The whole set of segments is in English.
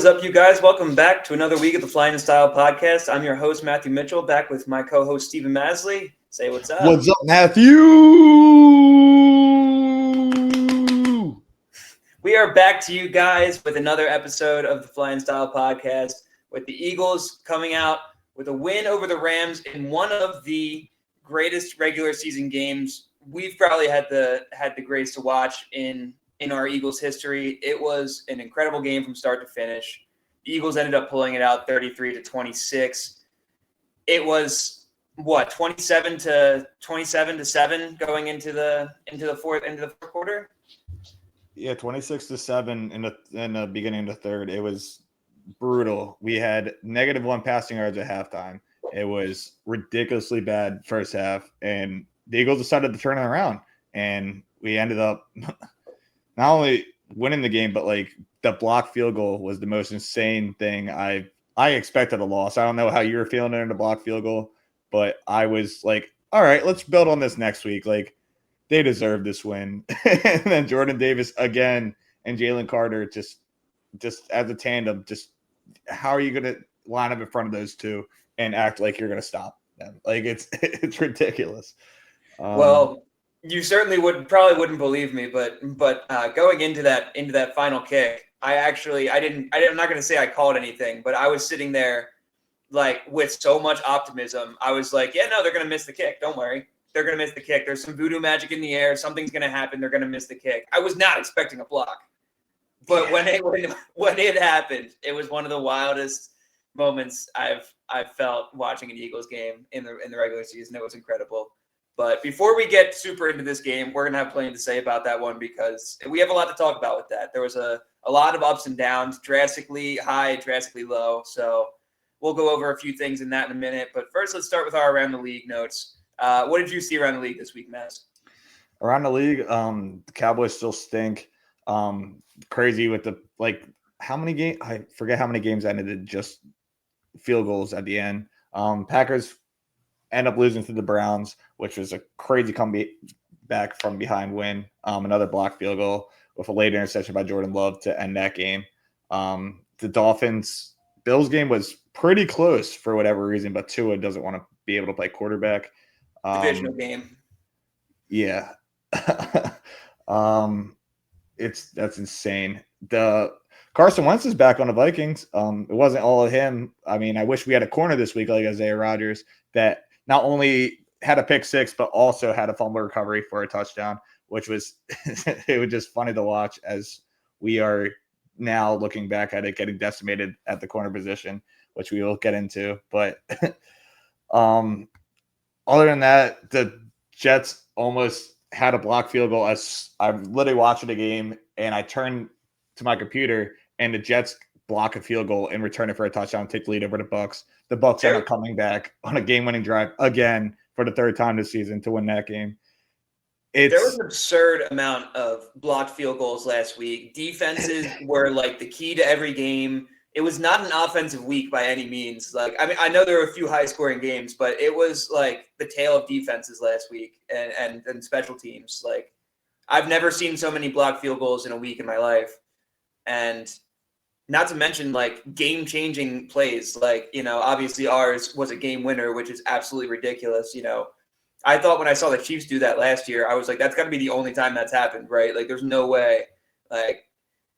What is up, you guys? Welcome back to another week of the Flyin podcast. I'm your host, Matthew Mitchell, back with my co-host, Stephen Maslij. Say what's up. What's up, Matthew? We are back to you guys with another episode of the Flyin podcast, with the Eagles coming out with a win over the Rams in one of the greatest regular season games we've probably had the grace to watch in our Eagles history. It was an incredible game from start to finish. The Eagles ended up pulling it out 33-26. It was 27 to 7 going into the fourth quarter. Yeah, 26-7 in the beginning of the third. It was brutal. We had -1 passing yards at halftime. It was ridiculously bad first half, and the Eagles decided to turn it around, and we ended up not only winning the game, but like the block field goal was the most insane thing. I expected a loss. I don't know how you were feeling in the block field goal, but I was like, all right, let's build on this next week. Like, they deserve this win. And then Jordan Davis again and Jalen Carter just as a tandem, just how are you going to line up in front of those two and act like you're going to stop them? Like, it's ridiculous. Well, you certainly probably wouldn't believe me, but going into that final kick, I'm not going to say I called anything, but I was sitting there like with so much optimism. I was like, yeah, no, they're going to miss the kick. Don't worry. They're going to miss the kick. There's some voodoo magic in the air. Something's going to happen. They're going to miss the kick. I was not expecting a block. But when it happened, it was one of the wildest moments I've felt watching an Eagles game in the regular season. It was incredible. But before we get super into this game, we're going to have plenty to say about that one because we have a lot to talk about with that. There was a lot of ups and downs, drastically high, drastically low. So we'll go over a few things in that in a minute. But first, let's start with our Around the League notes. What did you see around the league this week, Matt? Around the league, the Cowboys still stink. Crazy with how many games? I forget how many games ended just field goals at the end. Packers end up losing to the Browns, which was a crazy comeback from behind win. Another block field goal with a late interception by Jordan Love to end that game. The Dolphins-Bills game was pretty close for whatever reason, but Tua doesn't want to be able to play quarterback. Divisional game. Yeah. That's insane. The Carson Wentz is back on the Vikings. It wasn't all of him. I mean, I wish we had a corner this week like Isaiah Rodgers that not only had a pick six, but also had a fumble recovery for a touchdown, which was it was just funny to watch as we are now looking back at it getting decimated at the corner position, which we will get into. But other than that, the Jets almost had a block field goal. As I'm literally watching the game, and I turn to my computer, and the Jets block a field goal and return it for a touchdown, take the lead over the Bucs. The Bucs end up coming back on a game-winning drive again for the third time this season to win that game. There was an absurd amount of blocked field goals last week. Defenses were like the key to every game. It was not an offensive week by any means. Like, I mean, I know there were a few high-scoring games, but it was like the tale of defenses last week and special teams. Like, I've never seen so many blocked field goals in a week in my life. And not to mention, like, game-changing plays. Like, obviously ours was a game winner, which is absolutely ridiculous. I thought when I saw the Chiefs do that last year, I was like, that's got to be the only time that's happened, right? Like, there's no way. Like,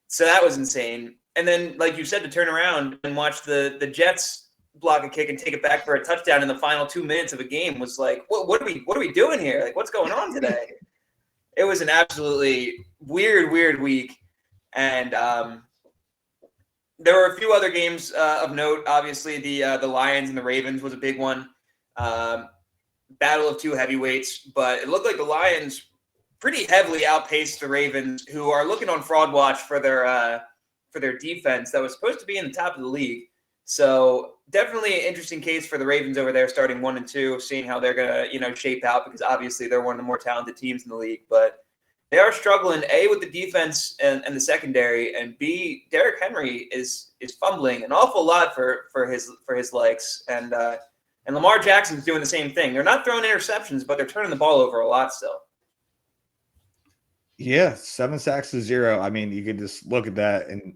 so that was insane. And then, like you said, to turn around and watch the Jets block a kick and take it back for a touchdown in the final 2 minutes of a game was like, what are we doing here? Like, what's going on today? It was an absolutely weird week. And there were a few other games of note. Obviously, the Lions and the Ravens was a big one. Battle of two heavyweights, but it looked like the Lions pretty heavily outpaced the Ravens, who are looking on fraud watch for their defense that was supposed to be in the top of the league. So definitely an interesting case for the Ravens over there, starting 1-2, seeing how they're gonna shape out, because obviously they're one of the more talented teams in the league, but they are struggling A, with the defense and the secondary, and B, Derrick Henry is fumbling an awful lot for his likes, and Lamar Jackson's doing the same thing. They're not throwing interceptions, but they're turning the ball over a lot still. Yeah, 7 sacks to 0. I mean, you could just look at that and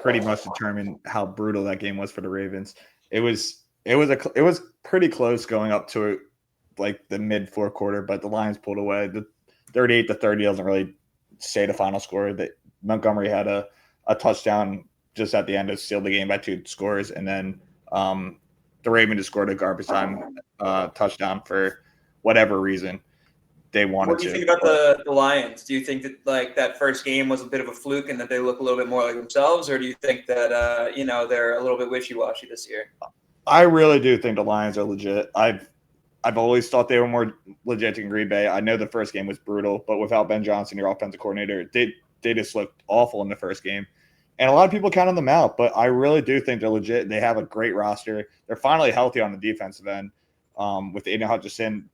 pretty much determined how brutal that game was for the Ravens. It was pretty close going up to like the mid fourth quarter, but the Lions pulled away. The 38-30 doesn't really say the final score. That Montgomery had a touchdown just at the end to seal the game by 2 scores, and then the Ravens just scored a garbage time touchdown for whatever reason they wanted to. What do you think about the Lions? Do you think that like that first game was a bit of a fluke and that they look a little bit more like themselves, or do you think that they're a little bit wishy-washy this year? I really do think the Lions are legit. I've always thought they were more legit than Green Bay. I know the first game was brutal, but without Ben Johnson, your offensive coordinator, they just looked awful in the first game. And a lot of people counted them out, but I really do think they're legit. They have a great roster. They're finally healthy on the defensive end with Aiden Hutchinson.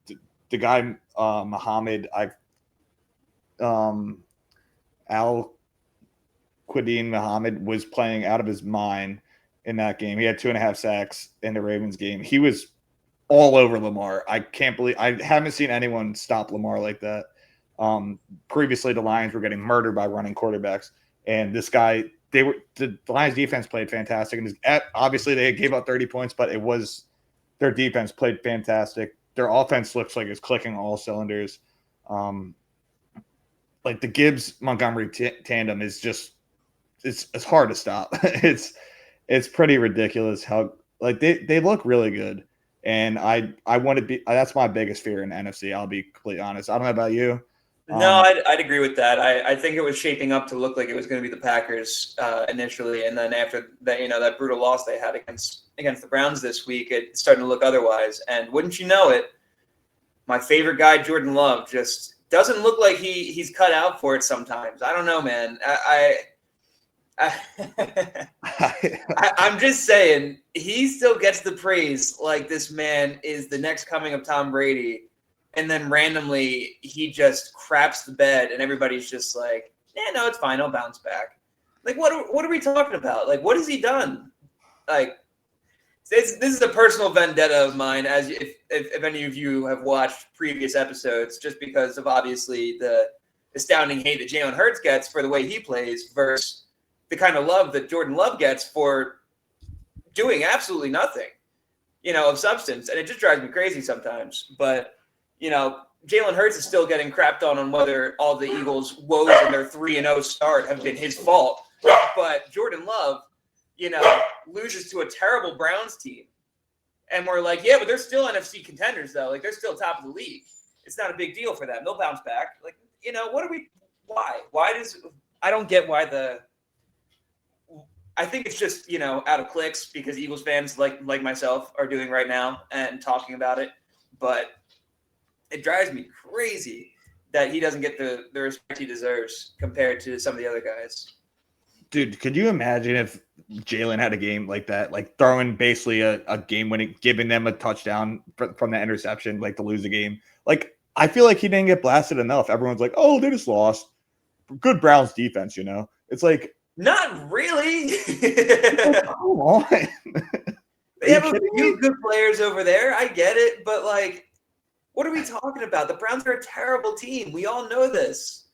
The guy, Muhammad, Al-Quadin Muhammad was playing out of his mind in that game. He had 2.5 sacks in the Ravens game. He was all over Lamar. I can't believe I haven't seen anyone stop Lamar like that. Previously, the Lions were getting murdered by running quarterbacks, and this guy, the Lions defense played fantastic. And obviously, they gave up 30 points, but it was their defense played fantastic. Their offense looks like it's clicking all cylinders. Like the Gibbs Montgomery tandem is just it's hard to stop. It's pretty ridiculous how like they look really good. And I want to be that's my biggest fear in the NFC. I'll be completely honest. I don't know about you. No, I'd agree with that. I think it was shaping up to look like it was going to be the Packers initially, and then after that, that brutal loss they had against the Browns this week, it's starting to look otherwise. And wouldn't you know it, my favorite guy, Jordan Love, just doesn't look like he's cut out for it sometimes. I don't know, man. I'm just saying he still gets the praise like this man is the next coming of Tom Brady. And then randomly he just craps the bed and everybody's just like, yeah, no, it's fine. I'll bounce back. Like, what are we talking about? Like, what has he done? Like, this is a personal vendetta of mine, as if any of you have watched previous episodes, just because of obviously the astounding hate that Jalen Hurts gets for the way he plays versus the kind of love that Jordan Love gets for doing absolutely nothing, of substance. And it just drives me crazy sometimes. But Jalen Hurts is still getting crapped on whether all the Eagles' woes in their 3-0 start have been his fault. But Jordan Love, loses to a terrible Browns team. And we're like, yeah, but they're still NFC contenders, though. Like, they're still top of the league. It's not a big deal for them. They'll bounce back. Like, why? I don't get why I think it's just, out of clicks because Eagles fans like myself are doing right now and talking about it. But it drives me crazy that he doesn't get the respect he deserves compared to some of the other guys. Dude, could you imagine if Jalen had a game like that, like throwing basically a game winning, giving them a touchdown from the interception, like to lose the game? Like, I feel like he didn't get blasted enough. Everyone's like, oh, they just lost. Good Browns defense, It's like, not really. Come on. They have a few good players over there. I get it. But, like, what are we talking about? The Browns are a terrible team. We all know this.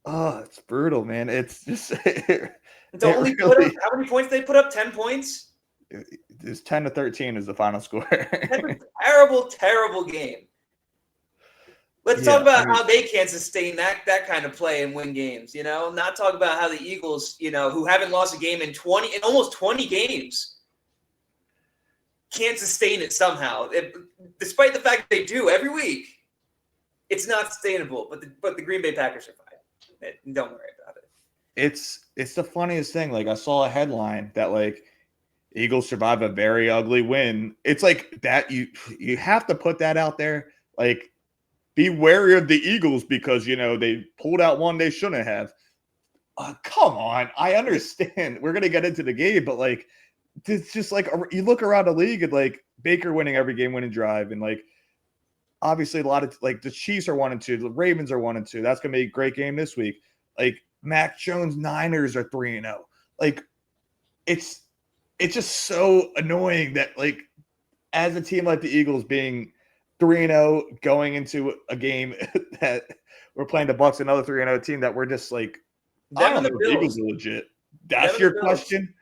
Oh, it's brutal, man. It's just how many points they put up? 10 points? It's 10-13 is the final score. That's a terrible, terrible game. Let's talk about how they can't sustain that kind of play and win games, Not talk about how the Eagles, who haven't lost a game in almost 20 games, can't sustain it somehow. Despite the fact that they do every week, it's not sustainable. But the Green Bay Packers are fine. Don't worry about it. It's the funniest thing. Like, I saw a headline that like Eagles survive a very ugly win. It's like that you have to put that out there. Like, be wary of the Eagles because they pulled out one they shouldn't have. Come on, I understand. We're gonna get into the game, but like, it's just like you look around the league and like Baker winning every game, winning drive, and like obviously a lot of like the Chiefs are 1-2, the Ravens are 1-2. That's gonna be a great game this week. Like Mac Jones, Niners are 3-0. Like it's just so annoying that like as a team like the Eagles being 3-0 going into a game that we're playing the Bucs, another 3-0 team that we're just like, I don't know if the Eagles are legit. That's your question?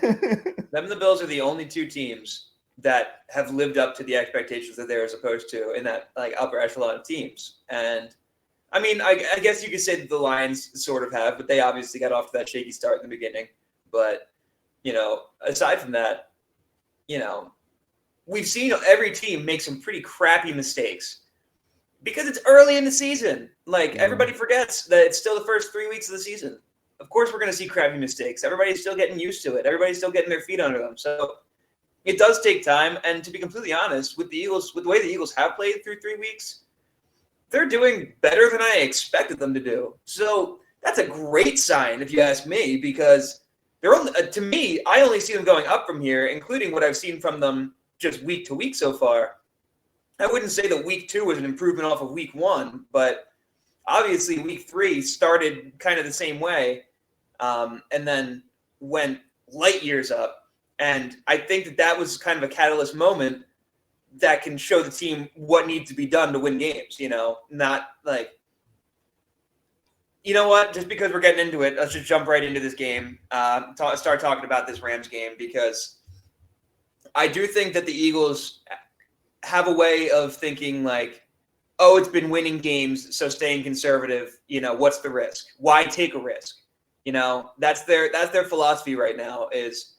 Them and the Bills are the only two teams that have lived up to the expectations that they're supposed to in that like upper echelon of teams. And I mean, I guess you could say that the Lions sort of have, but they obviously got off to that shaky start in the beginning. But, aside from that, we've seen every team make some pretty crappy mistakes because it's early in the season. Like, everybody forgets that it's still the first 3 weeks of the season. Of course we're going to see crappy mistakes. Everybody's still getting used to it. Everybody's still getting their feet under them. So it does take time. And to be completely honest, with the Eagles, with the way the Eagles have played through 3 weeks, they're doing better than I expected them to do. So that's a great sign, if you ask me, because they're only, to me, I only see them going up from here, including what I've seen from them just week to week so far. I wouldn't say that week 2 was an improvement off of week 1, but obviously week 3 started kind of the same way, and then went light years up. And I think that was kind of a catalyst moment that can show the team what needs to be done to win games, not like, you know what, just because we're getting into it, let's just jump right into this game, start talking about this Rams game, because I do think that the Eagles have a way of thinking like, oh, it's been winning games, so staying conservative, what's the risk? Why take a risk? That's their philosophy right now, is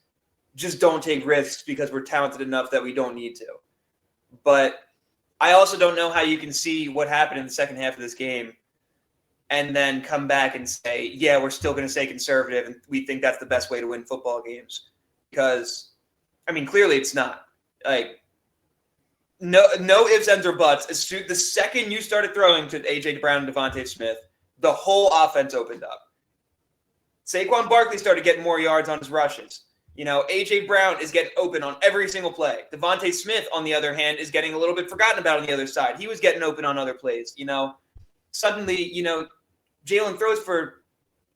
just don't take risks because we're talented enough that we don't need to. But I also don't know how you can see what happened in the second half of this game and then come back and say, yeah, we're still going to stay conservative and we think that's the best way to win football games. Because, I mean, clearly it's not. Like, no ifs, ands, or buts. The second you started throwing to A.J. Brown and Devontae Smith, the whole offense opened up. Saquon Barkley started getting more yards on his rushes. A.J. Brown is getting open on every single play. Devontae Smith, on the other hand, is getting a little bit forgotten about on the other side. He was getting open on other plays. Suddenly, Jalen throws for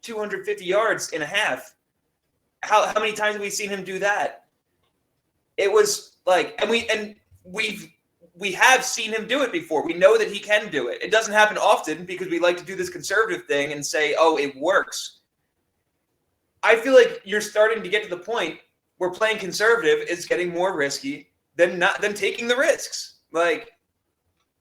250 yards in a half. How many times have we seen him do that? It was like, and we have seen him do it before. We know that he can do it. It doesn't happen often because we like to do this conservative thing and say, oh, it works. I feel like you're starting to get to the point where playing conservative is getting more risky than taking the risks. Like,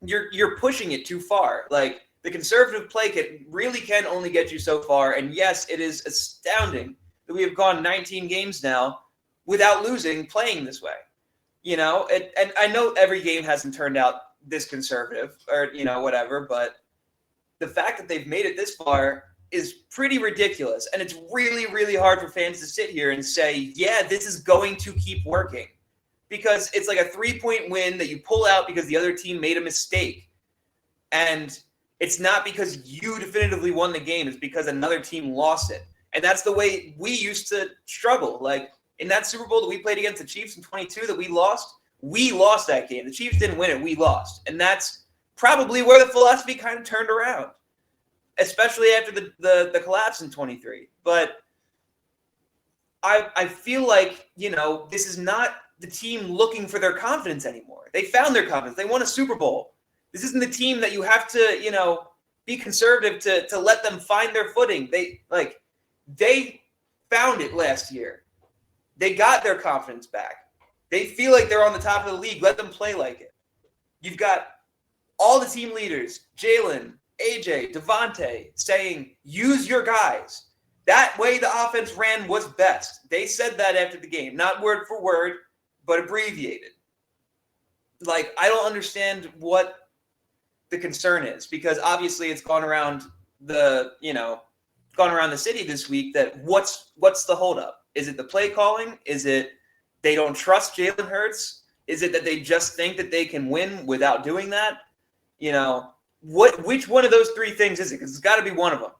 you're pushing it too far. Like, the conservative play can only get you so far. And yes, it is astounding that we have gone 19 games now without losing playing this way. And I know every game hasn't turned out this conservative or, whatever, but the fact that they've made it this far is pretty ridiculous. And it's really, really hard for fans to sit here and say, yeah, this is going to keep working. Because it's like a 3-point win that you pull out because the other team made a mistake. And it's not because you definitively won the game. It's because another team lost it. And that's the way we used to struggle. Like, in that Super Bowl that we played against the Chiefs in 22 that we lost that game. The Chiefs didn't win it. We lost. And that's probably where the philosophy kind of turned around, especially after the collapse in 23. But I feel like, this is not the team looking for their confidence anymore. They found their confidence. They won a Super Bowl. This isn't the team that you have to, be conservative to let them find their footing. They found it last year. They got their confidence back. They feel like they're on the top of the league. Let them play like it. You've got all the team leaders, Jalen, AJ, Devontae, saying, use your guys. That way the offense ran was best. They said that after the game. Not word for word, but abbreviated. Like, I don't understand what the concern is, because obviously it's gone around the city this week that what's the holdup? Is it the play calling? Is it they don't trust Jalen Hurts? Is it that they just think that they can win without doing that? Which one of those three things is it? Because it's got to be one of them.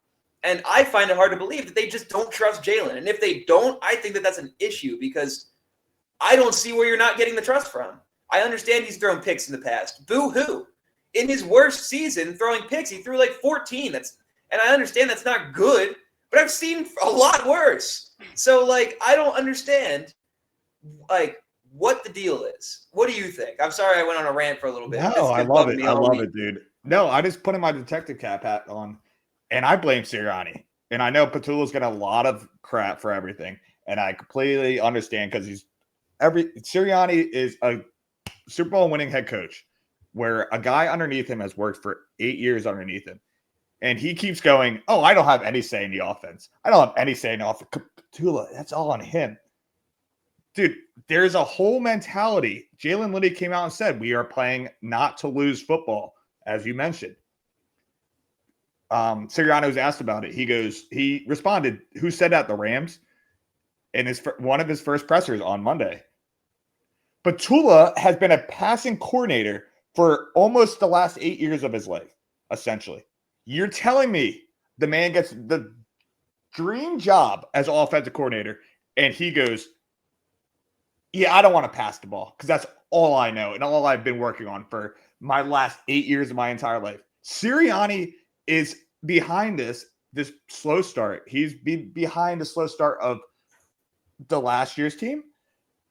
And I find it hard to believe that they just don't trust Jalen. And if they don't, I think that that's an issue, because I don't see where you're not getting the trust from. I understand he's thrown picks in the past. Boo-hoo. In his worst season, throwing picks, he threw like 14. And I understand that's not good, but I've seen a lot worse. So, I don't understand, what the deal is. What do you think? I'm sorry I went on a rant for a little bit. No, I love it. I love it, dude. No, I just put my detective cap hat on, and I blame Sirianni. and I know Petula's getting a lot of crap for everything, and I completely understand because Sirianni is a Super Bowl winning head coach, where a guy underneath him has worked for 8 years underneath him. And he keeps going, oh, I don't have any say in the offense. I don't have any say in the offense. Petula, that's all on him. Dude, there's a whole mentality. Jalen Liddy came out and said, we are playing not to lose football, as you mentioned. Sirianni was asked about it. He responded, who said that? The Rams? In one of his first pressers on Monday. Petula has been a passing coordinator for almost the last 8 years of his life, essentially. You're telling me the man gets the dream job as offensive coordinator, and he goes, yeah, I don't want to pass the ball because that's all I know and all I've been working on for my last 8 years of my entire life. Sirianni is behind this slow start. He's behind the slow start of the last year's team.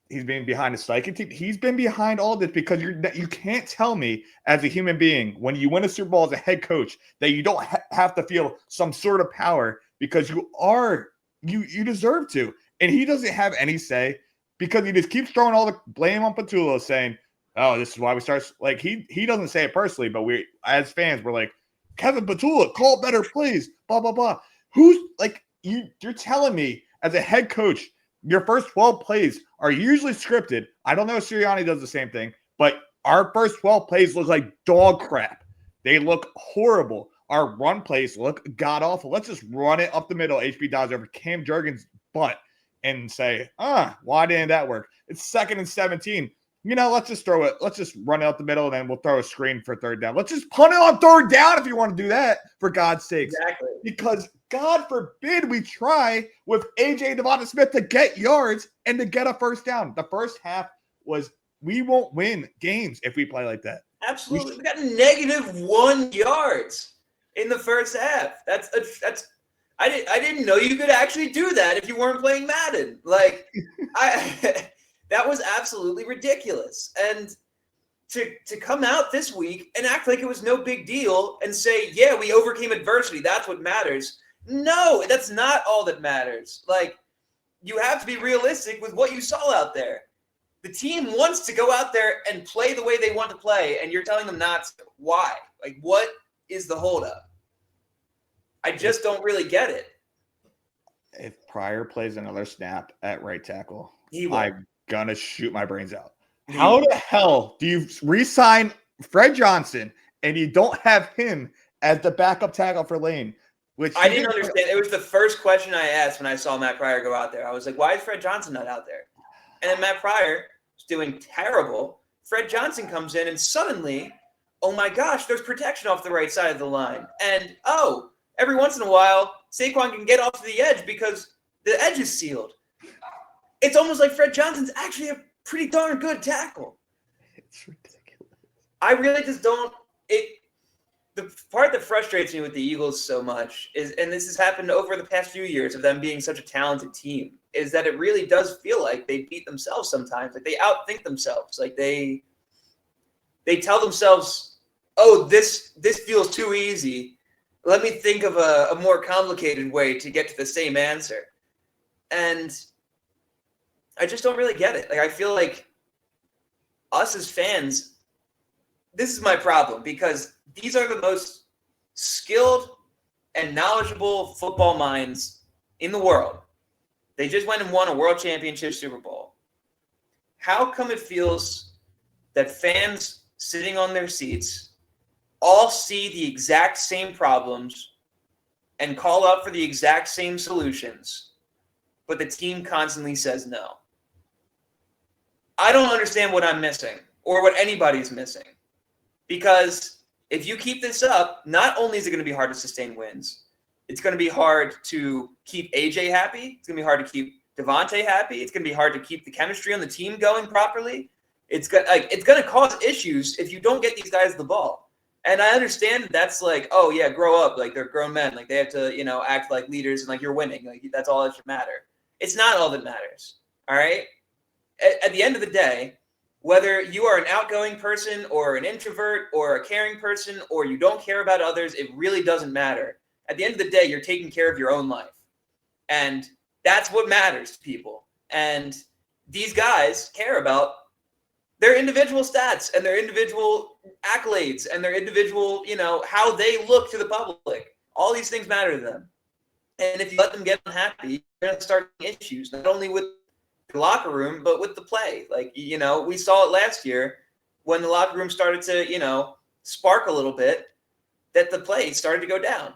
He's been behind the Steichen team. He's been behind all this because you can't tell me as a human being when you win a Super Bowl as a head coach that you don't have to feel some sort of power because you deserve to. And he doesn't have any say because he just keeps throwing all the blame on Petula, saying, "Oh, this is why we start." Like he doesn't say it personally, but we as fans we're like, "Kevin Petula, call better plays." Blah blah blah. Who's like you're telling me as a head coach? Your first 12 plays are usually scripted. I don't know if Sirianni does the same thing, but our first 12 plays look like dog crap. They look horrible. Our run plays look god-awful. Let's just run it up the middle, HB Dodds over Cam Jurgens' butt and say, why didn't that work? It's 2nd and 17. Let's just throw it. Let's just run it up the middle, and then we'll throw a screen for 3rd down. Let's just punt it on 3rd down if you want to do that, for God's sakes. Exactly. Because God forbid we try with AJ Devonta Smith to get yards and to get a 1st down. The first half was we won't win games if we play like that. Absolutely. We got -1 yards in the first half. I didn't know you could actually do that if you weren't playing Madden. Like that was absolutely ridiculous. And to come out this week and act like it was no big deal and say, yeah, we overcame adversity. That's what matters. No, that's not all that matters. Like, you have to be realistic with what you saw out there. The team wants to go out there and play the way they want to play, and you're telling them not to. Why? Like, what is the holdup? I just don't really get it. If Pryor plays another snap at right tackle, I'm going to shoot my brains out. How the hell do you re-sign Fred Johnson and you don't have him as the backup tackle for Lane? Which I didn't understand. It was the first question I asked when I saw Matt Pryor go out there. I was like, why is Fred Johnson not out there? And then Matt Pryor was doing terrible. Fred Johnson comes in and suddenly, oh my gosh, there's protection off the right side of the line. And every once in a while, Saquon can get off to the edge because the edge is sealed. It's almost like Fred Johnson's actually a pretty darn good tackle. It's ridiculous. I really just don't. The part that frustrates me with the Eagles so much is, and this has happened over the past few years of them being such a talented team, is that it really does feel like they beat themselves sometimes. Like they outthink themselves. Like they tell themselves, "Oh, this feels too easy. Let me think of a more complicated way to get to the same answer." And I just don't really get it. Like I feel like us as fans, this is my problem because these are the most skilled and knowledgeable football minds in the world. They just went and won a world championship Super Bowl. How come it feels that fans sitting on their seats all see the exact same problems and call up for the exact same solutions, but the team constantly says no? I don't understand what I'm missing or what anybody's missing. Because if you keep this up, not only is it going to be hard to sustain wins, it's going to be hard to keep AJ happy. It's going to be hard to keep Devontae happy. It's going to be hard to keep the chemistry on the team going properly. It's going to cause issues if you don't get these guys the ball. And I understand that's like, oh yeah, grow up. Like they're grown men. Like they have to, act like leaders and like you're winning. Like that's all that should matter. It's not all that matters. All right. At the end of the day, whether you are an outgoing person or an introvert or a caring person or you don't care about others, it really doesn't matter. At the end of the day, you're taking care of your own life. And that's what matters to people. And these guys care about their individual stats and their individual accolades and their individual, how they look to the public. All these things matter to them. And if you let them get unhappy, you're going to start issues, not only with the locker room, but with the play. Like, we saw it last year when the locker room started to, spark a little bit, that the play started to go down.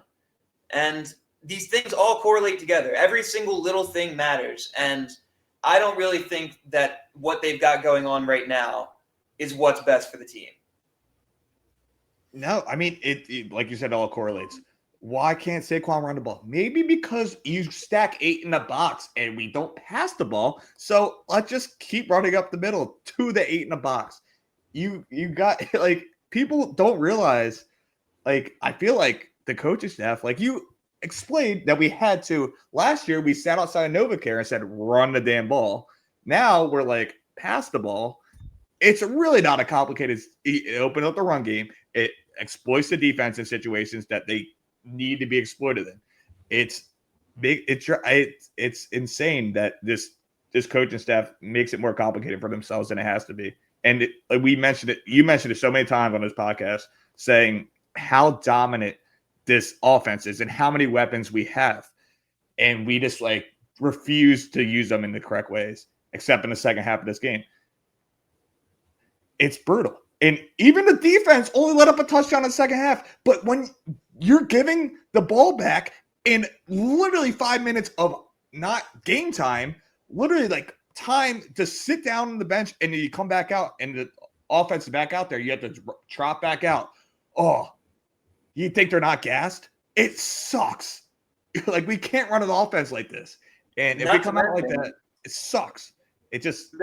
And these things all correlate together. Every single little thing matters. And I don't really think that what they've got going on right now is what's best for the team. No, I mean, it like you said, it all correlates. Why can't Saquon run the ball? Maybe because you stack 8 in the box and we don't pass the ball. So let's just keep running up the middle to the 8 in the box. You got, like, people don't realize, like, I feel like the coaching staff, like you explained that we had to, last year we sat outside of NovaCare and said, run the damn ball. Now we're like, pass the ball. It's really not a complicated, it opened up the run game. It exploits the defense in situations that they need to be exploited in. It's big. It's insane that this coaching staff makes it more complicated for themselves than it has to be. And we mentioned it. You mentioned it so many times on this podcast, saying how dominant this offense is and how many weapons we have, and we just refuse to use them in the correct ways, except in the second half of this game. It's brutal. And even the defense only let up a touchdown in the second half. But when you're giving the ball back in literally 5 minutes of not game time, literally time to sit down on the bench, and then you come back out and the offense is back out there, you have to trot back out. Oh, you think they're not gassed? It sucks. We can't run an offense like this. And if we come out like that, it sucks. It just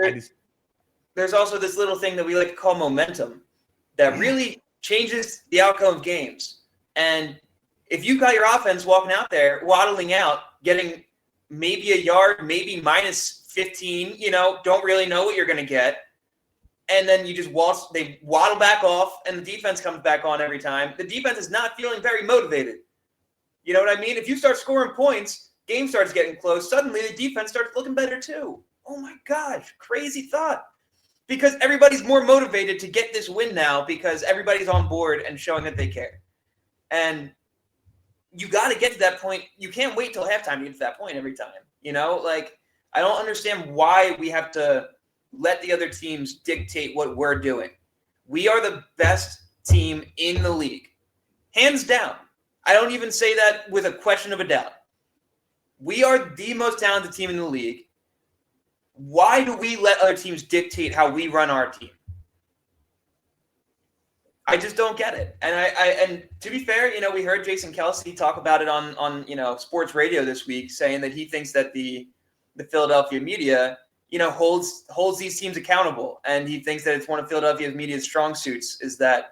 there's also this little thing that we like to call momentum that really changes the outcome of games. And if you've got your offense walking out there, waddling out, getting maybe a yard, maybe minus 15, don't really know what you're going to get. And then you just they waddle back off and the defense comes back on every time. The defense is not feeling very motivated. You know what I mean? If you start scoring points, game starts getting close, suddenly the defense starts looking better too. Oh my gosh, crazy thought. Because everybody's more motivated to get this win now because everybody's on board and showing that they care. And you got to get to that point. You can't wait till halftime to get to that point every time. I don't understand why we have to let the other teams dictate what we're doing. We are the best team in the league. Hands down. I don't even say that with a question of a doubt. We are the most talented team in the league. Why do we let other teams dictate how we run our team? I just don't get it. And to be fair, we heard Jason Kelce talk about it on sports radio this week, saying that he thinks that the Philadelphia media, holds these teams accountable. And he thinks that it's one of Philadelphia media's strong suits is that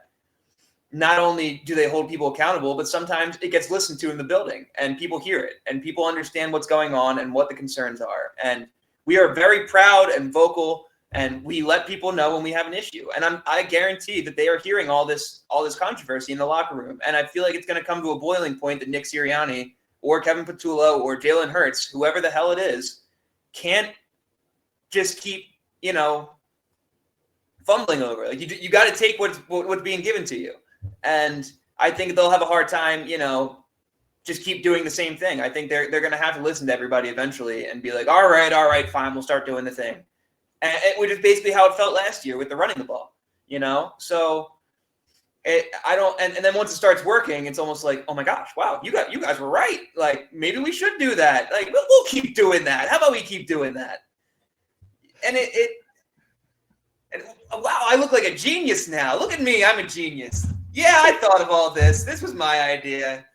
not only do they hold people accountable, but sometimes it gets listened to in the building and people hear it and people understand what's going on and what the concerns are. And we are very proud and vocal, and we let people know when we have an issue. And I guarantee that they are hearing all this controversy in the locker room. And I feel like it's going to come to a boiling point that Nick Sirianni or Kevin Patullo or Jalen Hurts, whoever the hell it is, can't just keep, fumbling over. You got to take what's being given to you. And I think they'll have a hard time, just keep doing the same thing. I think they're going to have to listen to everybody eventually and be like, all right, fine, we'll start doing the thing. And which is basically how it felt last year with the running the ball, So and then once it starts working, it's almost like, oh my gosh, wow, you guys were right. Maybe we should do that. We'll keep doing that. How about we keep doing that? And wow, I look like a genius now. Look at me, I'm a genius. Yeah, I thought of all this. This was my idea.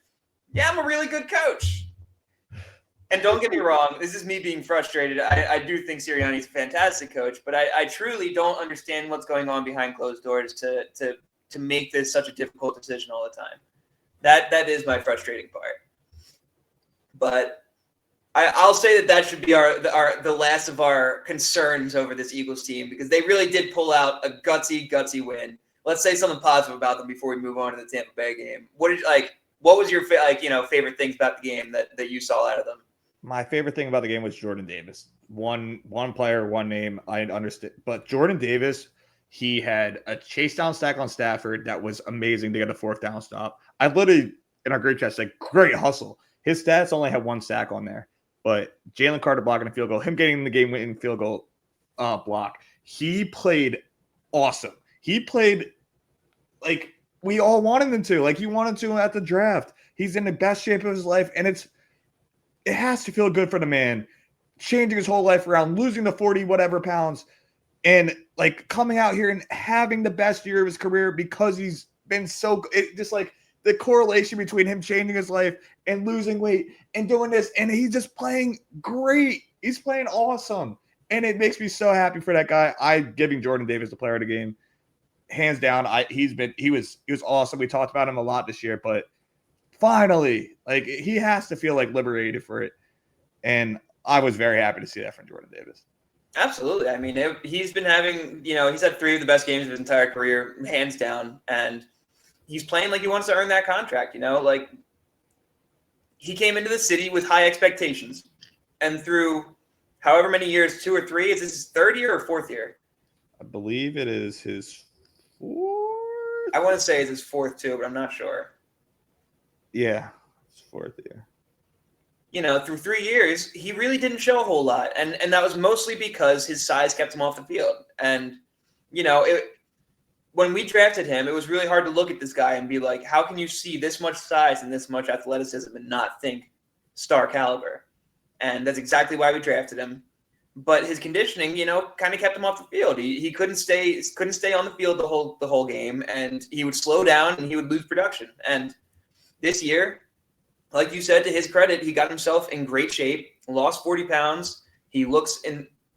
Yeah, I'm a really good coach. And don't get me wrong, this is me being frustrated. I do think Sirianni's a fantastic coach, but I truly don't understand what's going on behind closed doors to make this such a difficult decision all the time. That is my frustrating part. But I'll say that should be the last of our concerns over this Eagles team because they really did pull out a gutsy win. Let's say something positive about them before we move on to the Tampa Bay game. what was your favorite things about the game that you saw out of them? My favorite thing about the game was Jordan Davis. One player, one name. I understand, but Jordan Davis, he had a chase down stack on Stafford that was amazing to get a 4th down stop. I literally in our group chat said, "Great hustle." His stats only had 1 sack on there, but Jalen Carter blocking a field goal, him getting the game-winning field goal block. He played awesome. He played like we all wanted him to. Like you wanted to at the draft. He's in the best shape of his life, and it has to feel good for the man, changing his whole life around, losing the 40 whatever pounds, and like coming out here and having the best year of his career because he's been so just like the correlation between him changing his life and losing weight and doing this, and he's just playing great. He's playing awesome, and it makes me so happy for that guy. I'm giving Jordan Davis the player of the game, hands down. He was awesome. We talked about him a lot this year, but finally, like he has to feel like liberated for it. And I was very happy to see that from Jordan Davis. Absolutely. I mean, he's been having, he's had 3 of the best games of his entire career, hands down. And he's playing like he wants to earn that contract, like he came into the city with high expectations. And through however many years, 2 or 3, is this his 3rd year or 4th year? I believe it is his 4th. I want to say it's his 4th too, but I'm not sure. Yeah, it's 4th year. Through 3 years, he really didn't show a whole lot. And that was mostly because his size kept him off the field. And, when we drafted him, it was really hard to look at this guy and be like, how can you see this much size and this much athleticism and not think star caliber? And that's exactly why we drafted him. But his conditioning, kind of kept him off the field. He couldn't stay on the field the whole game, and he would slow down and he would lose production. And this year, like you said, to his credit, he got himself in great shape, lost 40 pounds. He looks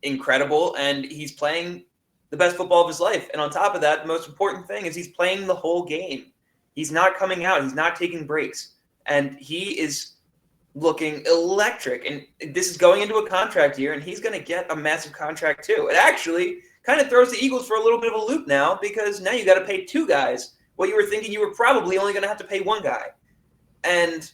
incredible, and he's playing the best football of his life. And on top of that, the most important thing is he's playing the whole game. He's not coming out. He's not taking breaks. And he is looking electric. And this is going into a contract year, and he's going to get a massive contract too. It actually kind of throws the Eagles for a little bit of a loop now, because now you got to pay 2 guys what you were thinking you were probably only going to have to pay 1 guy. And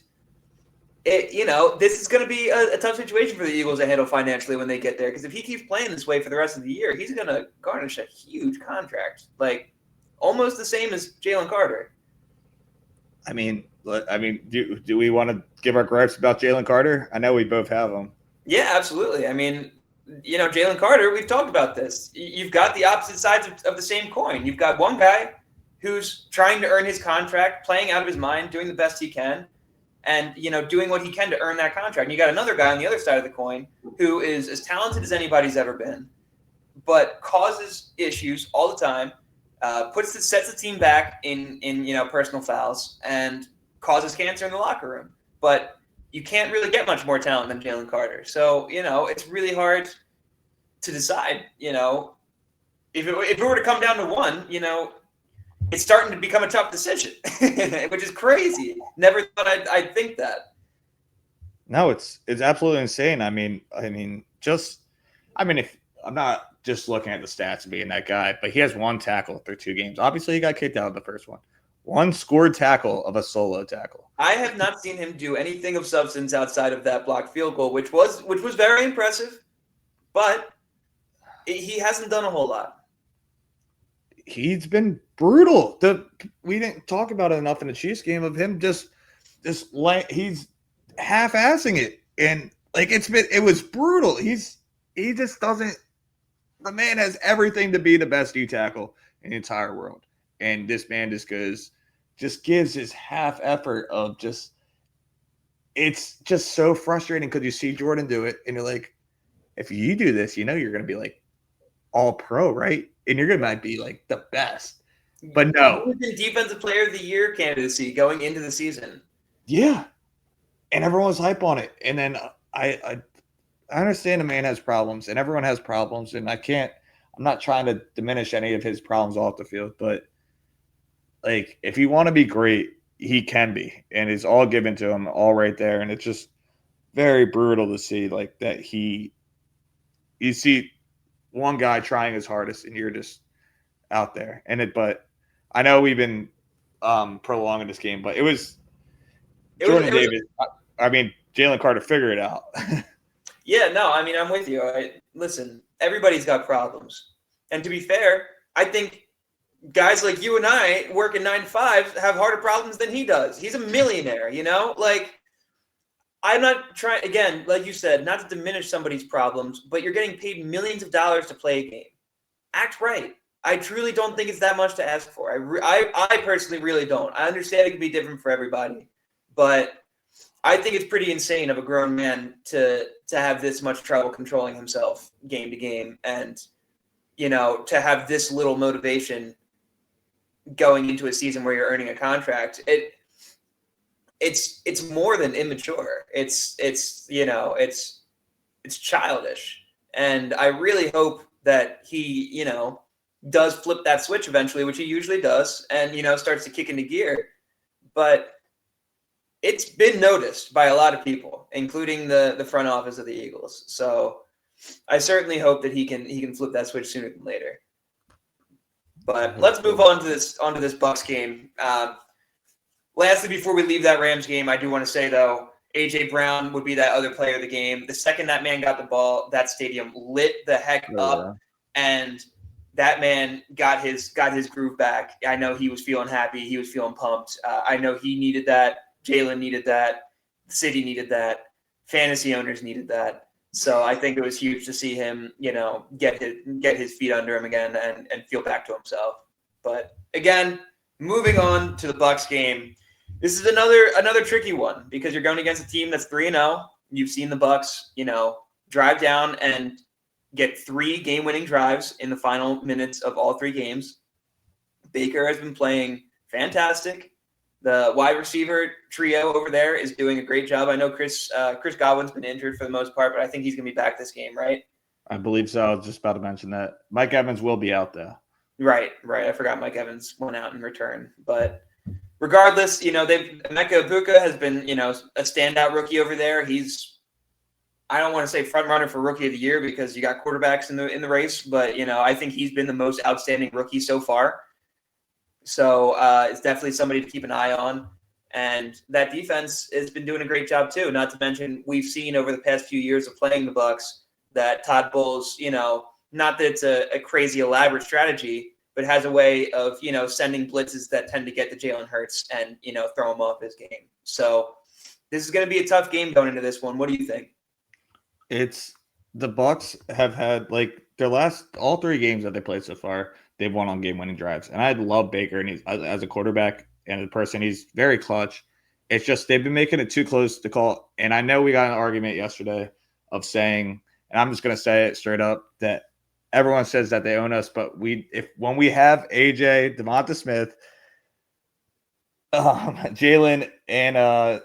this is going to be a tough situation for the Eagles to handle financially when they get there. Because if he keeps playing this way for the rest of the year, he's going to garnish a huge contract, like almost the same as Jalen Carter. I mean, do we want to give our gripes about Jalen Carter? I know we both have them. Yeah, absolutely. I mean, Jalen Carter, we've talked about this. You've got the opposite sides of the same coin. You've got one guy who's trying to earn his contract, playing out of his mind, doing the best he can, and, doing what he can to earn that contract. And you got another guy on the other side of the coin who is as talented as anybody's ever been, but causes issues all the time, sets the team back in personal fouls, and causes cancer in the locker room. But you can't really get much more talent than Jalen Carter. So, it's really hard to decide, if it were to come down to one, it's starting to become a tough decision, which is crazy. Never thought I'd think that. No, it's absolutely insane. If I'm not just looking at the stats and being that guy, but he has 1 tackle through 2 games. Obviously, he got kicked out of the first one. 1 scored tackle of a solo tackle. I have not seen him do anything of substance outside of that blocked field goal, which was very impressive, but he hasn't done a whole lot. He's been brutal. We didn't talk about it enough in the Chiefs game of him just he's half-assing it, and it was brutal. He just doesn't. The man has everything to be the best D tackle in the entire world, and this man just gives his half effort of just. It's just so frustrating because you see Jordan do it, and you're like, if you do this, you're going to be like all pro, right? And you're going to might be like the best. But no. He was in Defensive Player of the Year candidacy going into the season. Yeah. And everyone was hype on it. And then I understand the man has problems, and everyone has problems, and I'm not trying to diminish any of his problems off the field, but if you want to be great, he can be, and it's all given to him all right there. And it's just very brutal to see that you see one guy trying his hardest, and you're just out there. But I know we've been prolonging this game, but it was Jordan Davis. I mean, Jalen Carter, figure it out. Yeah, no, I mean, I'm with you. Listen, everybody's got problems. And to be fair, I think guys like you and I working 9 to 5 have harder problems than he does. He's a millionaire, you know? Like, I'm not trying, again, like you said, not to diminish somebody's problems, but you're getting paid millions of dollars to play a game. Act right. I truly don't think it's that much to ask for. I personally really don't. I understand it can be different for everybody, but I think it's pretty insane of a grown man to have this much trouble controlling himself game to game, and to have this little motivation going into a season where you're earning a contract. It's more than immature. It's childish, and I really hope that he does flip that switch eventually, which he usually does, and starts to kick into gear. But it's been noticed by a lot of people, including the front office of the Eagles. So I certainly hope that he can flip that switch sooner than later. But let's move on to this Bucs game. Lastly, before we leave that Rams game, I do want to say though, AJ Brown would be that other player of the game. The second that man got the ball, that stadium lit the heck up, and that man got his groove back. I know he was feeling happy. He was feeling pumped. I know he needed that. Jalen needed that. The city needed that. Fantasy owners needed that. So I think it was huge to see him, get his feet under him again and feel back to himself. But again, moving on to the Bucs game. This is another tricky one because you're going against a team that's 3-0. You've seen the Bucs, drive down and get 3 game-winning drives in the final minutes of all 3 games. Baker has been playing fantastic. The wide receiver trio over there is doing a great job. I know Chris Godwin's been injured for the most part, but I think he's going to be back this game, right? I believe so. I was just about to mention that. Mike Evans will be out, though. Right. I forgot Mike Evans went out in return. But regardless, Emeka Egbuka has been, a standout rookie over there. He's, I don't want to say front runner for rookie of the year because you got quarterbacks in the race, but, I think he's been the most outstanding rookie so far. So it's definitely somebody to keep an eye on. And that defense has been doing a great job too. Not to mention, we've seen over the past few years of playing the Bucs that Todd Bowles, not that it's a crazy elaborate strategy, but has a way of, sending blitzes that tend to get to Jalen Hurts and, throw him off his game. So this is going to be a tough game going into this one. What do you think? It's the Bucs have had their last all 3 games that they played so far. They've won on game-winning drives. And I love Baker, and he's as a quarterback and a person, he's very clutch. It's just they've been making it too close to call. And I know we got an argument yesterday of saying, and I'm just going to say it straight up, that everyone says that they own us, but when we have AJ, Devonta Smith, Jalen, and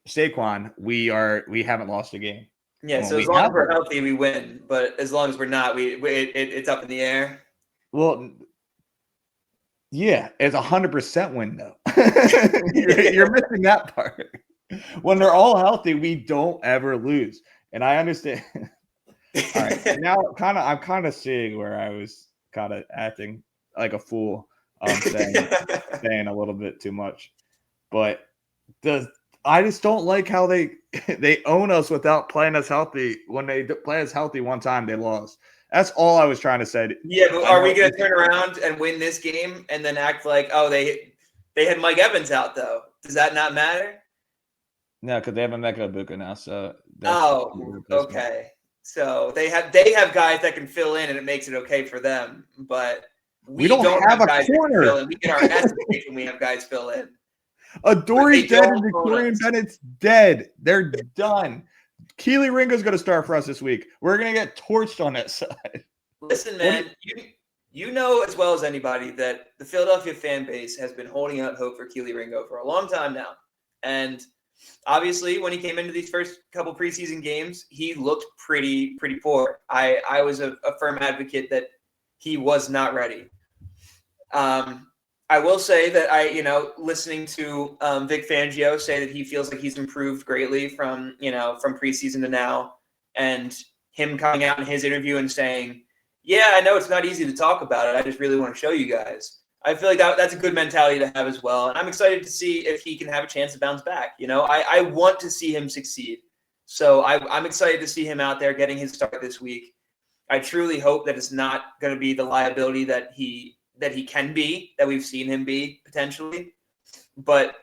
Saquon, we haven't lost a game. Yeah, so as long as we're healthy, we win. But as long as we're not, it's up in the air. Well, yeah, it's 100% win though. You're missing that part. When they're all healthy, we don't ever lose, and I understand. All right, now I'm kind of seeing where I was kind of acting like a fool, saying a little bit too much, but I just don't like how they own us without playing us healthy. When they play us healthy one time, they lost. That's all I was trying to say. Yeah, but are we going to turn around and win this game and then act like, oh, they had Mike Evans out though? Does that not matter? No, because they have Emeka Egbuka now. So okay. So they have guys that can fill in, and it makes it okay for them. But we don't have guys a corner. That can fill in. We get our ass kicked when we have guys fill in. Adori's dead and Victorian Bennett's dead. They're done. Keely Ringo's going to start for us this week. We're going to get torched on that side. Listen, man, you know as well as anybody that the Philadelphia fan base has been holding out hope for Keely Ringo for a long time now. And obviously, when he came into these first couple preseason games, he looked pretty poor. I was a firm advocate that he was not ready. I will say that listening to Vic Fangio say that he feels like he's improved greatly from preseason to now, and him coming out in his interview and saying, yeah, I know it's not easy to talk about it. I just really want to show you guys. I feel like that's a good mentality to have as well. And I'm excited to see if he can have a chance to bounce back. I want to see him succeed. So I'm excited to see him out there getting his start this week. I truly hope that it's not going to be the liability that he can be, that we've seen him be potentially. But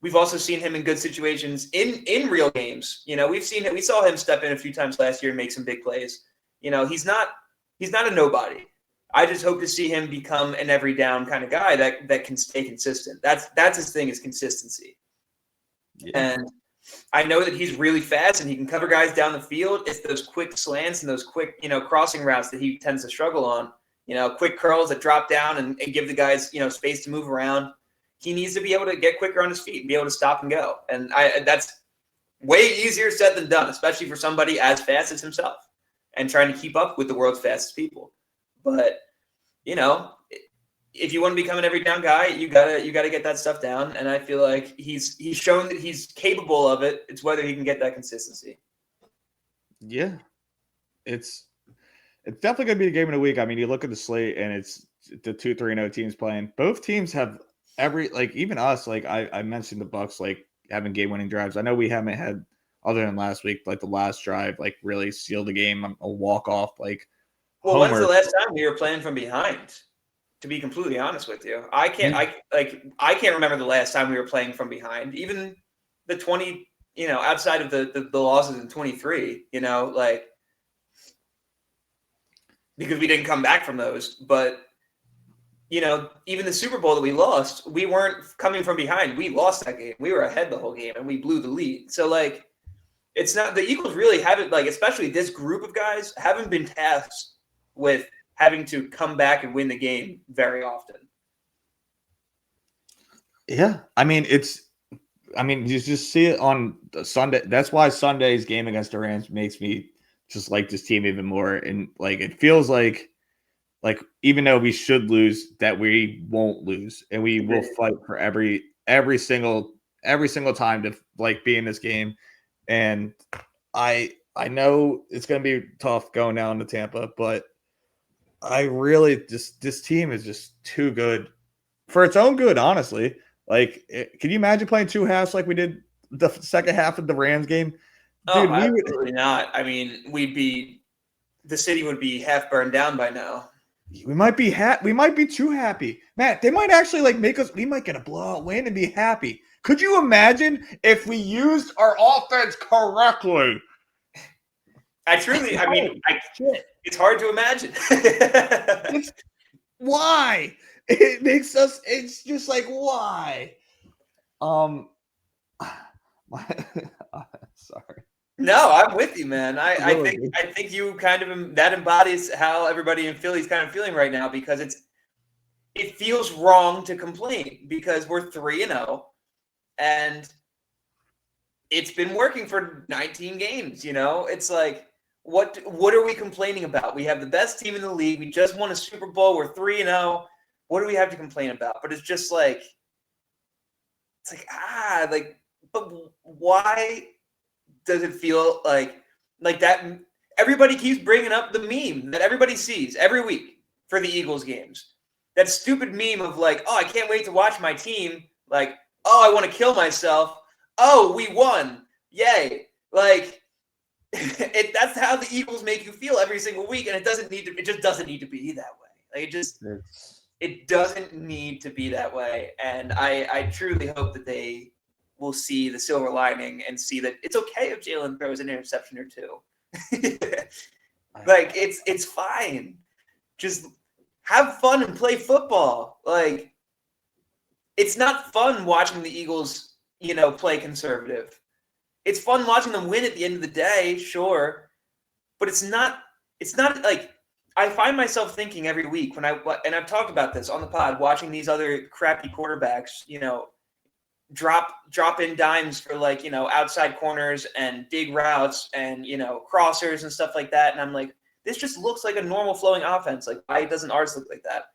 we've also seen him in good situations in real games. We saw him step in a few times last year and make some big plays. He's not a nobody. I just hope to see him become an every down kind of guy that can stay consistent. That's his thing, is consistency. Yeah. And I know that he's really fast and he can cover guys down the field. It's those quick slants and those quick, crossing routes that he tends to struggle on. Quick curls that drop down and give the guys, space to move around. He needs to be able to get quicker on his feet and be able to stop and go. And that's way easier said than done, especially for somebody as fast as himself and trying to keep up with the world's fastest people. But, if you want to become an every down guy, you gotta get that stuff down. And I feel like he's shown that he's capable of it. It's whether he can get that consistency. Yeah. It's definitely going to be the game of the week. I mean, you look at the slate and it's the 2-3-0 teams playing. Both teams have even us, I mentioned the Bucks, having game-winning drives. I know we haven't had, other than last week, the last drive, really sealed the game, a walk-off, Well, when's the last time we were playing from behind? To be completely honest with you, I can't remember the last time we were playing from behind. Even the 20, outside of the losses in 23, because we didn't come back from those. But even the Super Bowl that we lost, we weren't coming from behind. We lost that game. We were ahead the whole game, and we blew the lead. So it's not, the Eagles really haven't, especially this group of guys, haven't been tasked with having to come back and win the game very often. Yeah. I mean, you just see it on Sunday. That's why Sunday's game against the Rams makes me just like this team even more. And it feels like even though we should lose, that we won't lose. And we will fight for every single time to be in this game. And I know it's going to be tough going down to Tampa, but I really this team is just too good for its own good, honestly. Can you imagine playing two halves like we did the second half of the Rams game? Dude, absolutely not. I mean, the city would be half burned down by now. We might be too happy. Matt, they might actually we might get a blowout win and be happy. Could you imagine if we used our offense correctly? It's hard to imagine. Why? It makes us, it's just why? Sorry. No, I'm with you, man. I think you kind of, that embodies how everybody in Philly is kind of feeling right now, because it feels wrong to complain because we're 3-0 and it's been working for 19 games. It's what are we complaining about? We have the best team in the league. We just won a Super Bowl. We're 3-0. What do we have to complain about? But it's just but why does it feel like that? Everybody keeps bringing up the meme that everybody sees every week for the Eagles games. That stupid meme of oh, I can't wait to watch my team. Oh, I want to kill myself. Oh, we won. Yay. That's how the Eagles make you feel every single week, and it just doesn't need to be that way. It doesn't need to be that way. And I truly hope that they will see the silver lining and see that it's okay if Jalen throws an interception or two. It's fine. Just have fun and play football. It's not fun watching the Eagles, play conservative. It's fun watching them win at the end of the day, sure, but it's not I find myself thinking every week and I've talked about this on the pod, watching these other crappy quarterbacks, drop in dimes for outside corners and dig routes and, crossers and stuff like that. And I'm this just looks like a normal flowing offense. Why doesn't ours look like that?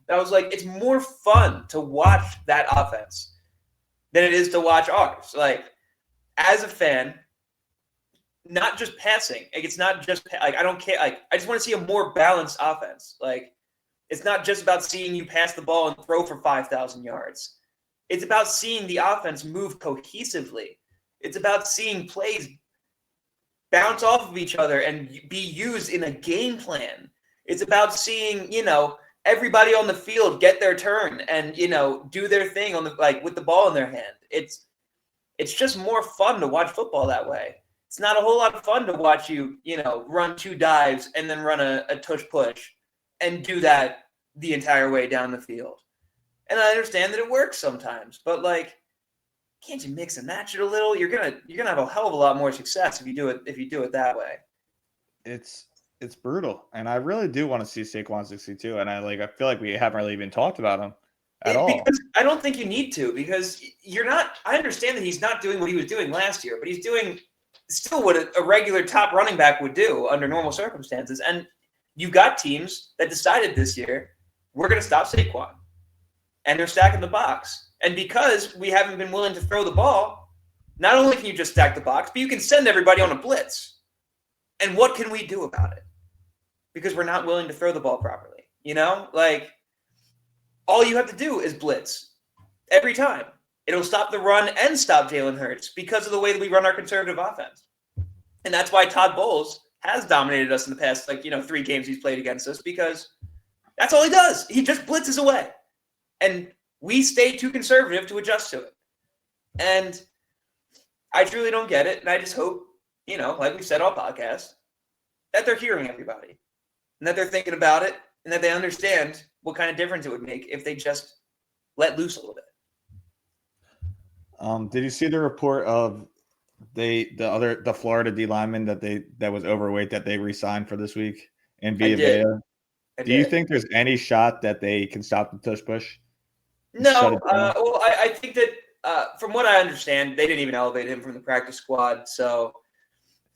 And I was it's more fun to watch that offense than it is to watch ours. As a fan, not just passing. It's not just I don't care. I just want to see a more balanced offense. It's not just about seeing you pass the ball and throw for 5,000 yards. It's about seeing the offense move cohesively. It's about seeing plays bounce off of each other and be used in a game plan. It's about seeing, everybody on the field get their turn and, do their thing with the ball in their hand. It's just more fun to watch football that way. It's not a whole lot of fun to watch you, run 2 dives and then run a tush push and do that the entire way down the field. And I understand that it works sometimes, but can't you mix and match it a little? You're gonna have a hell of a lot more success if you do it that way. It's brutal, and I really do want to see Saquon 62, and I feel like we haven't really even talked about him at all. Because I don't think you need to, because you're not. I understand that he's not doing what he was doing last year, but he's doing still what a regular top running back would do under normal circumstances. And you got teams that decided this year we're going to stop Saquon, and they're stacking the box. And because we haven't been willing to throw the ball, not only can you just stack the box, but you can send everybody on a blitz. And what can we do about it? Because we're not willing to throw the ball properly. All you have to do is blitz every time. It'll stop the run and stop Jalen Hurts because of the way that we run our conservative offense. And that's why Todd Bowles has dominated us in the past, 3 games he's played against us, because that's all he does. He just blitzes away. And we stay too conservative to adjust to it. And I truly don't get it. And I just hope, like we've said all podcasts, that they're hearing everybody and that they're thinking about it and that they understand what kind of difference it would make if they just let loose a little bit. Did you see the report of the Florida D lineman that was overweight that they re-signed for this week in Villa Vea? Do you think there's any shot that they can stop the tush push? No. Well, I think that from what I understand, they didn't even elevate him from the practice squad. So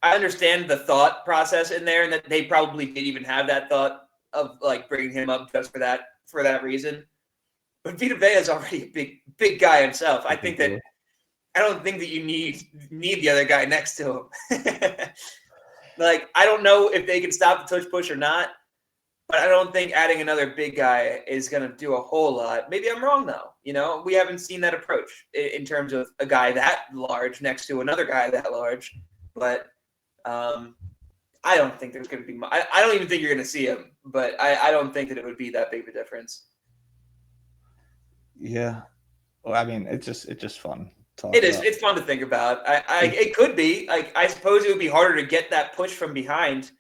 I understand the thought process in there, and that they probably didn't even have that thought of bringing him up just for that reason. But Vita Vea is already a big guy himself. I don't think that you need the other guy next to him. I don't know if they can stop the tush push or not, but I don't think adding another big guy is going to do a whole lot. Maybe I'm wrong, though. We haven't seen that approach in terms of a guy that large next to another guy that large. But I don't think there's going to be – I don't even think you're going to see him, but I don't think that it would be that big of a difference. Yeah. Well, I mean, it's just fun. It is. It's fun to think about. It could be. I suppose it would be harder to get that push from behind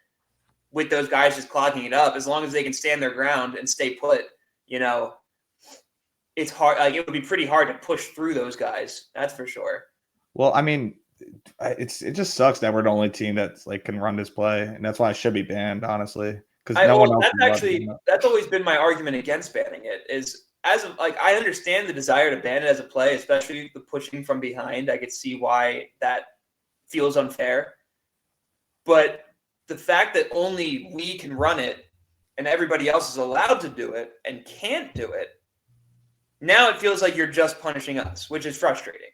with those guys just clogging it up. As long as they can stand their ground and stay put, it's hard. It would be pretty hard to push through those guys. That's for sure. Well, I mean, it just sucks that we're the only team that's can run this play, and that's why it should be banned, honestly. Because that's always been my argument against banning it. Is I understand the desire to ban it as a play, especially the pushing from behind. I could see why that feels unfair, but the fact that only we can run it and everybody else is allowed to do it and can't do it, now it feels like you're just punishing us, which is frustrating.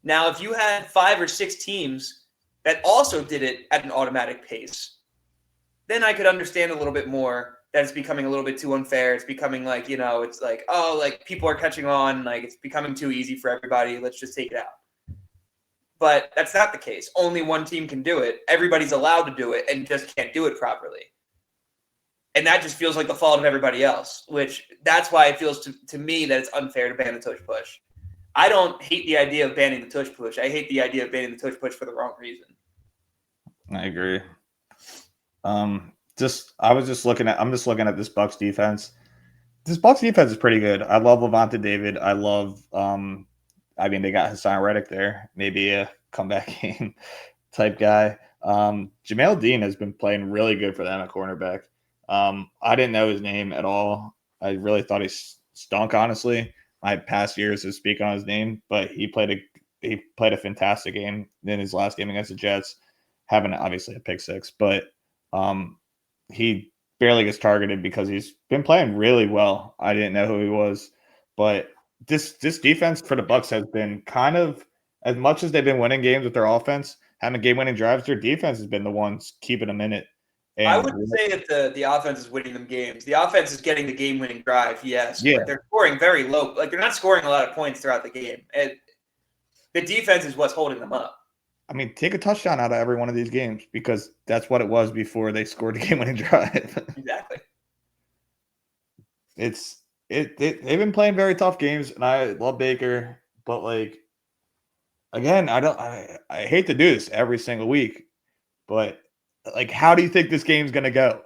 Now, if you had 5 or 6 teams that also did it at an automatic pace, then I could understand a little bit more that it's becoming a little bit too unfair. It's becoming people are catching on, it's becoming too easy for everybody. Let's just take it out. But that's not the case. Only one team can do it. Everybody's allowed to do it and just can't do it properly. And that just feels like the fault of everybody else, which that's why it feels to me that it's unfair to ban the tush push. I don't hate the idea of banning the tush push. I hate the idea of banning the tush push for the wrong reason. I agree. I'm just looking at this Bucs defense. This Bucs defense is pretty good. I love Levante David. I love they got Hassan Reddick there, maybe a comeback game type guy. Jamel Dean has been playing really good for them at cornerback. I didn't know his name at all. I really thought he stunk, honestly. My past years of speaking on his name, but he played a fantastic game in his last game against the Jets, having obviously a pick 6, but he barely gets targeted because he's been playing really well. I didn't know who he was, but this defense for the Bucs has been kind of, as much as they've been winning games with their offense, having game-winning drives, their defense has been the ones keeping them in it. And I wouldn't say that the offense is winning them games. The offense is getting the game-winning drive, yes, Yeah. but they're scoring very low. Like, they're not scoring a lot of points throughout the game. And the defense is what's holding them up. I mean, take a touchdown out of every one of these games because that's what it was before they scored the game-winning drive. Exactly. They've been playing very tough games, and I love Baker, but like again, I hate to do this every single week, but like, how do you think this game's gonna go?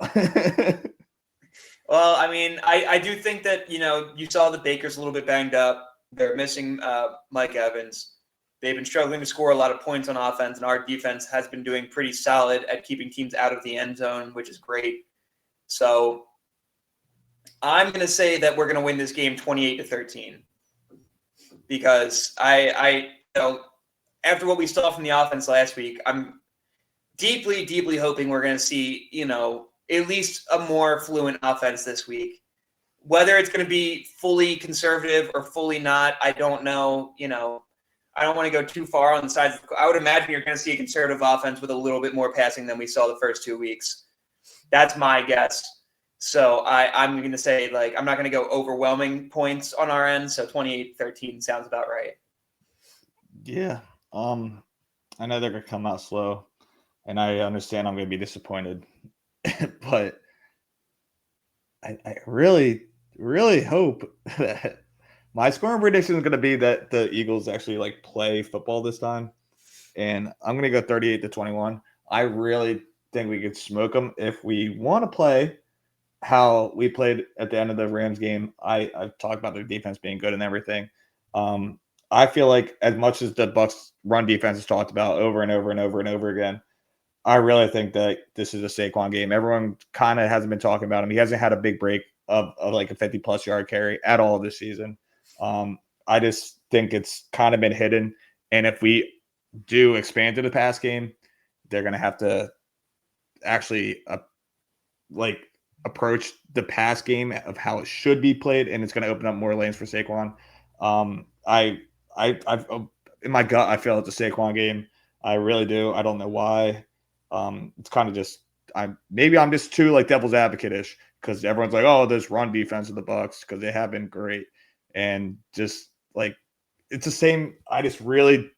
Well, I mean, I do think that, you saw that Baker's a little bit banged up. They're missing Mike Evans. They've been struggling to score a lot of points on offense, and our defense has been doing pretty solid at keeping teams out of the end zone, which is great. So I'm going to say that we're going to win this game 28-13 because after what we saw from the offense last week, I'm deeply, deeply hoping we're going to see, at least a more fluent offense this week. Whether it's going to be fully conservative or fully not, I don't know. I don't want to go too far on the sides. I would imagine you're going to see a conservative offense with a little bit more passing than we saw the first 2 weeks. That's my guess. So I'm going to say, I'm not going to go overwhelming points on our end. So 28-13 sounds about right. Yeah. I know they're going to come out slow, and I understand I'm going to be disappointed. But I really, really hope that my scoring prediction is going to be that the Eagles actually play football this time. And I'm going to go 38-21. I really think we could smoke them if we want to play how we played at the end of the Rams game. I've talked about their defense being good and everything. I feel like as much as the Bucs run defense is talked about over and over and over and over again, I really think that this is a Saquon game. Everyone kind of hasn't been talking about him. He hasn't had a big break of a 50-plus yard carry at all this season. I just think it's kind of been hidden. And if we do expand to the pass game, they're going to have to actually approach the pass game of how it should be played, and it's going to open up more lanes for Saquon. I've in my gut, I feel it's a Saquon game. I really do. I don't know why. It's kind of just I'm just too devil's advocate-ish because everyone's like, oh, this run defense of the Bucs because they have been great, and just it's the same. I just really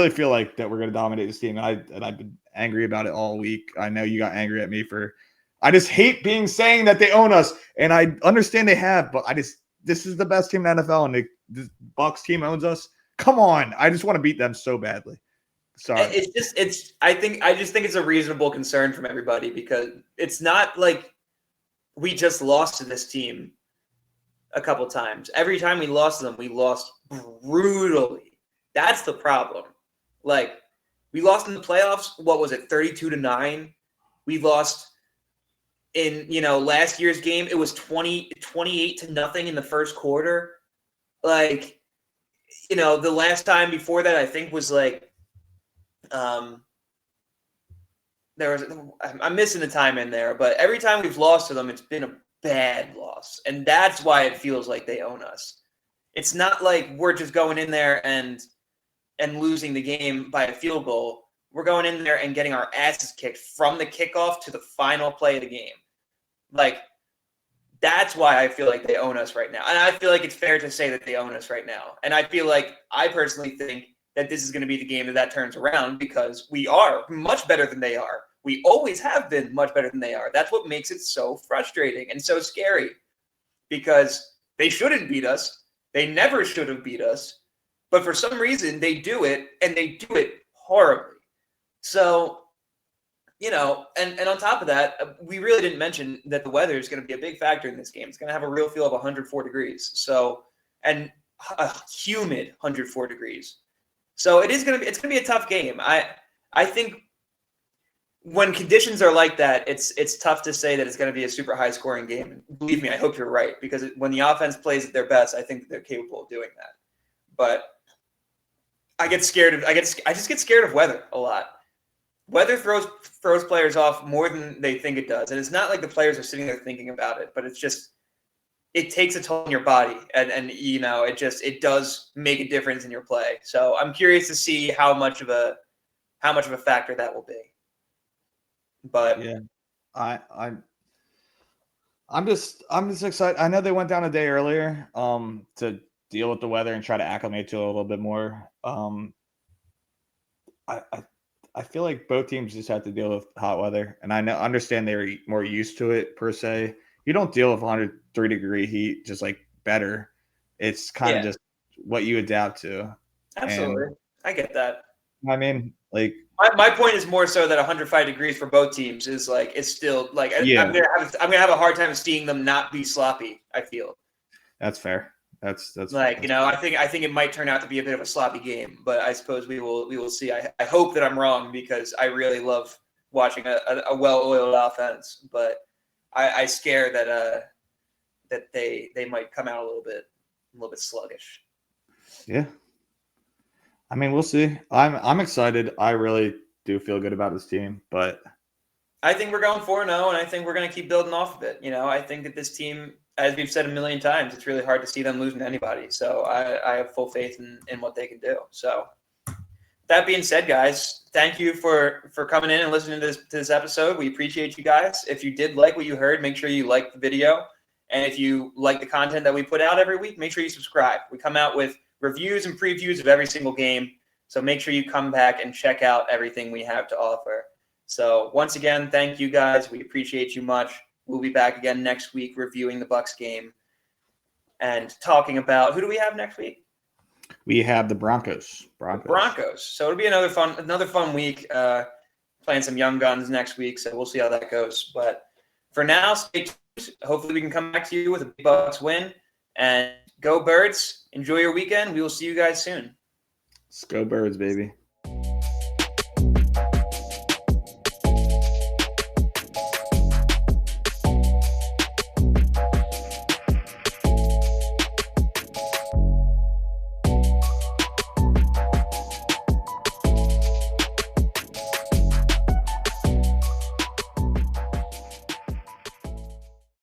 feel like that we're going to dominate this team. I've been angry about it all week. I know you got angry at me for. I just hate saying that they own us, and I understand they have, but this is the best team in the NFL, and the Bucs team owns us. Come on, I just want to beat them so badly. Sorry. I just think it's a reasonable concern from everybody because it's not like we just lost to this team a couple times. Every time we lost to them, we lost brutally. That's the problem. We lost in the playoffs. What was it? 32-9. We lost in, last year's game. It was 28-0 in the first quarter. The last time before that, I think was I'm missing the time in there, but every time we've lost to them, it's been a bad loss. And that's why it feels like they own us. It's not like we're just going in there and losing the game by a field goal. We're going in there and getting our asses kicked from the kickoff to the final play of the game. That's why I feel like they own us right now. And I feel like it's fair to say that they own us right now. And I feel like I personally think that this is going to be the game that turns around because we are much better than they are. We always have been much better than they are. That's what makes it so frustrating and so scary because they shouldn't beat us. They never should have beat us. But for some reason, they do it, and they do it horribly. So, and on top of that, we really didn't mention that the weather is going to be a big factor in this game. It's going to have a real feel of 104 degrees. So, and a humid 104 degrees. So it's going to be a tough game. I think when conditions are like that, it's tough to say that it's going to be a super high scoring game. And believe me, I hope you're right because when the offense plays at their best, I think that they're capable of doing that. But I just get scared of weather a lot. Weather throws players off more than they think it does, and it's not like the players are sitting there thinking about it, but it's just it takes a toll on your body, and it does make a difference in your play. So I'm curious to see how much of a factor that will be. But yeah, I'm just excited. I know they went down a day earlier to deal with the weather and try to acclimate to it a little bit more. I feel like both teams just have to deal with hot weather, and understand they're more used to it per se. You don't deal with 103-degree heat just like better. It's kind of just what you adapt to. Absolutely, and, I get that. I mean, like my point is more so that 105 degrees for both teams is like it's still like Yeah. I'm gonna have a hard time seeing them not be sloppy. I feel that's fair. That's like I think it might turn out to be a bit of a sloppy game, but I suppose we will see. I hope that I'm wrong because I really love watching a well-oiled offense, but I scare that they might come out a little bit sluggish. Yeah. I mean, we'll see. I'm excited. I really do feel good about this team, but I think we're going 4-0, and I think we're going to keep building off of it. I think that this team, as we've said a million times, it's really hard to see them losing to anybody. So I have full faith in what they can do. So that being said, guys, thank you for coming in and listening to this episode. We appreciate you guys. If you did like what you heard, make sure you like the video. And if you like the content that we put out every week, make sure you subscribe. We come out with reviews and previews of every single game. So make sure you come back and check out everything we have to offer. So once again, thank you guys. We appreciate you much. We'll be back again next week reviewing the Bucs game and talking about who do we have next week? We have the Broncos. So it'll be another fun week. Playing some young guns next week. So we'll see how that goes. But for now, stay tuned. Hopefully we can come back to you with a big Bucs win. And go Birds. Enjoy your weekend. We will see you guys soon. Let's go Birds, baby.